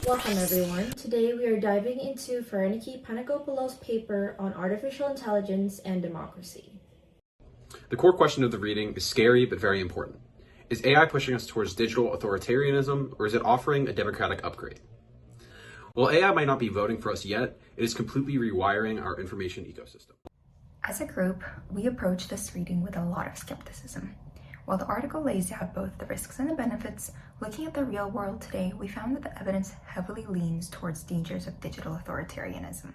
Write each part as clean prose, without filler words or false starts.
Welcome everyone. Today we are diving into Fereniki Panagopoulou's paper on artificial intelligence and democracy. The core question of the reading is scary but very important. Is AI pushing us towards digital authoritarianism, or is it offering a democratic upgrade? While AI might not be voting for us yet, it is completely rewiring our information ecosystem. As a group, we approach this reading with a lot of skepticism. While the article lays out both the risks and the benefits, looking at the real world today, we found that the evidence heavily leans towards dangers of digital authoritarianism.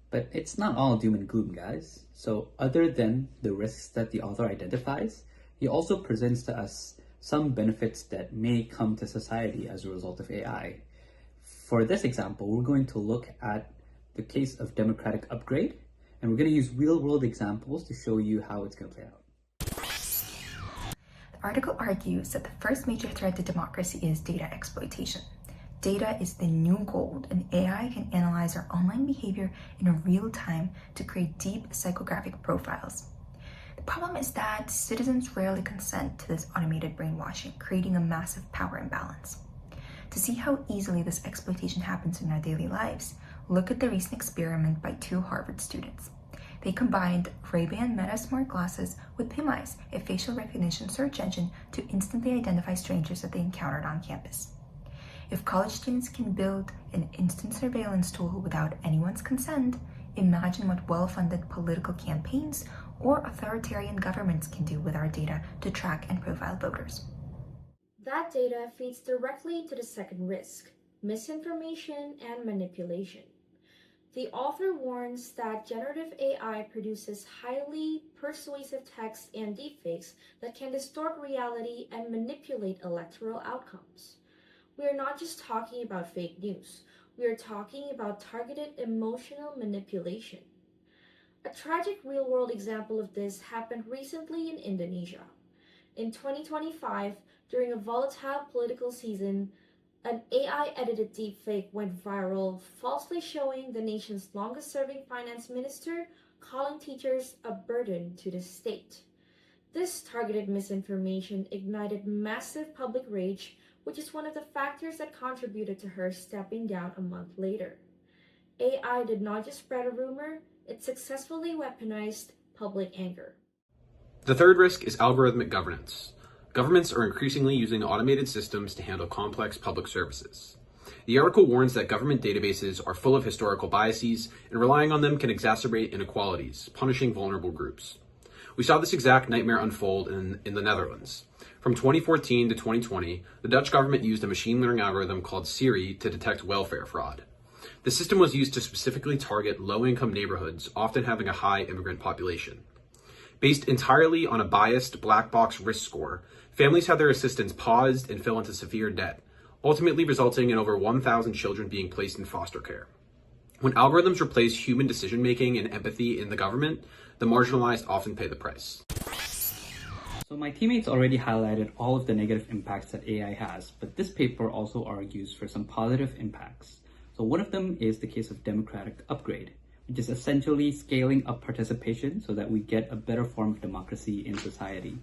But it's not all doom and gloom, guys. So other than the risks that the author identifies, he also presents to us some benefits that may come to society as a result of AI. For this example, we're going to look at the case of democratic upgrade, and we're going to use real-world examples to show you how it's going to play out. The article argues that the first major threat to democracy is data exploitation. Data is the new gold, and AI can analyze our online behavior in real time to create deep psychographic profiles. The problem is that citizens rarely consent to this automated brainwashing, creating a massive power imbalance. To see how easily this exploitation happens in our daily lives, look at the recent experiment by two Harvard students. They combined Ray-Ban Meta smart glasses with PimEyes, a facial recognition search engine, to instantly identify strangers that they encountered on campus. If college students can build an instant surveillance tool without anyone's consent, imagine what well-funded political campaigns or authoritarian governments can do with our data to track and profile voters. That data feeds directly into the second risk, misinformation and manipulation. The author warns that generative AI produces highly persuasive text and deepfakes that can distort reality and manipulate electoral outcomes. We are not just talking about fake news, we are talking about targeted emotional manipulation. A tragic real-world example of this happened recently in Indonesia. In 2025, during a volatile political season, an AI-edited deepfake went viral, falsely showing the nation's longest-serving finance minister calling teachers a burden to the state. This targeted misinformation ignited massive public rage, which is one of the factors that contributed to her stepping down a month later. AI did not just spread a rumor, it successfully weaponized public anger. The third risk is algorithmic governance. Governments are increasingly using automated systems to handle complex public services. The article warns that government databases are full of historical biases, and relying on them can exacerbate inequalities, punishing vulnerable groups. We saw this exact nightmare unfold in the Netherlands. From 2014 to 2020, the Dutch government used a machine learning algorithm called Siri to detect welfare fraud. The system was used to specifically target low-income neighborhoods, often having a high immigrant population. Based entirely on a biased black box risk score, families had their assistance paused and fell into severe debt, ultimately resulting in over 1,000 children being placed in foster care. When algorithms replace human decision-making and empathy in the government, the marginalized often pay the price. So my teammates already highlighted all of the negative impacts that AI has, but this paper also argues for some positive impacts. So one of them is the case of democratic upgrade, which is essentially scaling up participation so that we get a better form of democracy in society.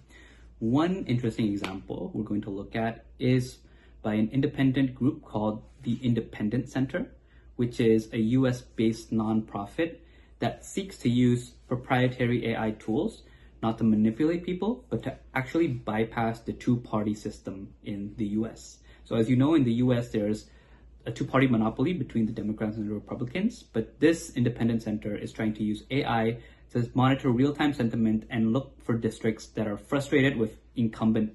One interesting example we're going to look at is by an independent group called the Independent Center, which is a US-based nonprofit that seeks to use proprietary AI tools not to manipulate people, but to actually bypass the two-party system in the US. So as you know, in the US, there's a two-party monopoly between the Democrats and the Republicans, but this independent center is trying to use AI to monitor real-time sentiment and look for districts that are frustrated with incumbent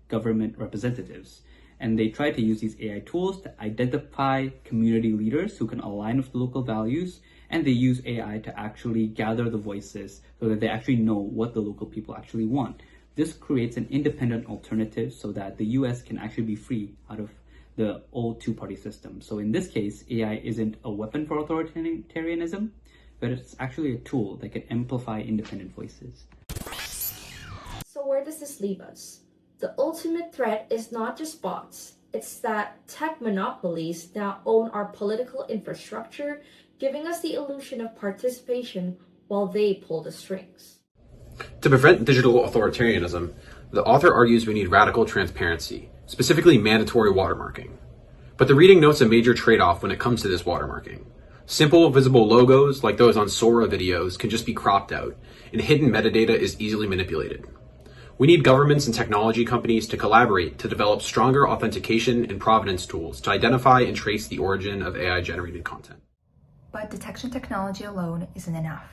government representatives. And they try to use these AI tools to identify community leaders who can align with the local values, and they use AI to actually gather the voices so that they actually know what the local people actually want. This creates an independent alternative so that the US can actually be free out of the old two-party system. So in this case, AI isn't a weapon for authoritarianism, but it's actually a tool that can amplify independent voices. So where does this leave us? The ultimate threat is not just bots, it's that tech monopolies now own our political infrastructure, giving us the illusion of participation while they pull the strings. To prevent digital authoritarianism, the author argues we need radical transparency, specifically mandatory watermarking. But the reading notes a major trade-off when it comes to this watermarking. Simple, visible logos, like those on Sora videos, can just be cropped out, and hidden metadata is easily manipulated. We need governments and technology companies to collaborate to develop stronger authentication and provenance tools to identify and trace the origin of AI-generated content. But detection technology alone isn't enough.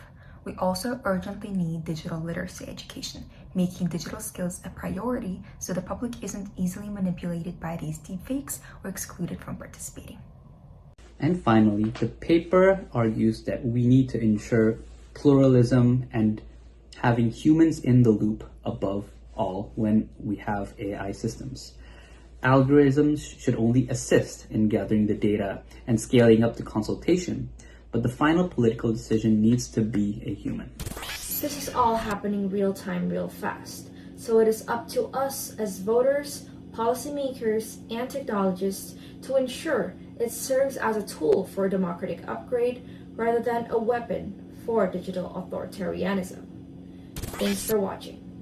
We also urgently need digital literacy education, making digital skills a priority so the public isn't easily manipulated by these deepfakes or excluded from participating. And finally, the paper argues that we need to ensure pluralism and having humans in the loop above all when we have AI systems. Algorithms should only assist in gathering the data and scaling up the consultation, but the final political decision needs to be a human. This is all happening real time, real fast. So it is up to us as voters, policymakers, and technologists to ensure it serves as a tool for democratic upgrade rather than a weapon for digital authoritarianism. Thanks for watching.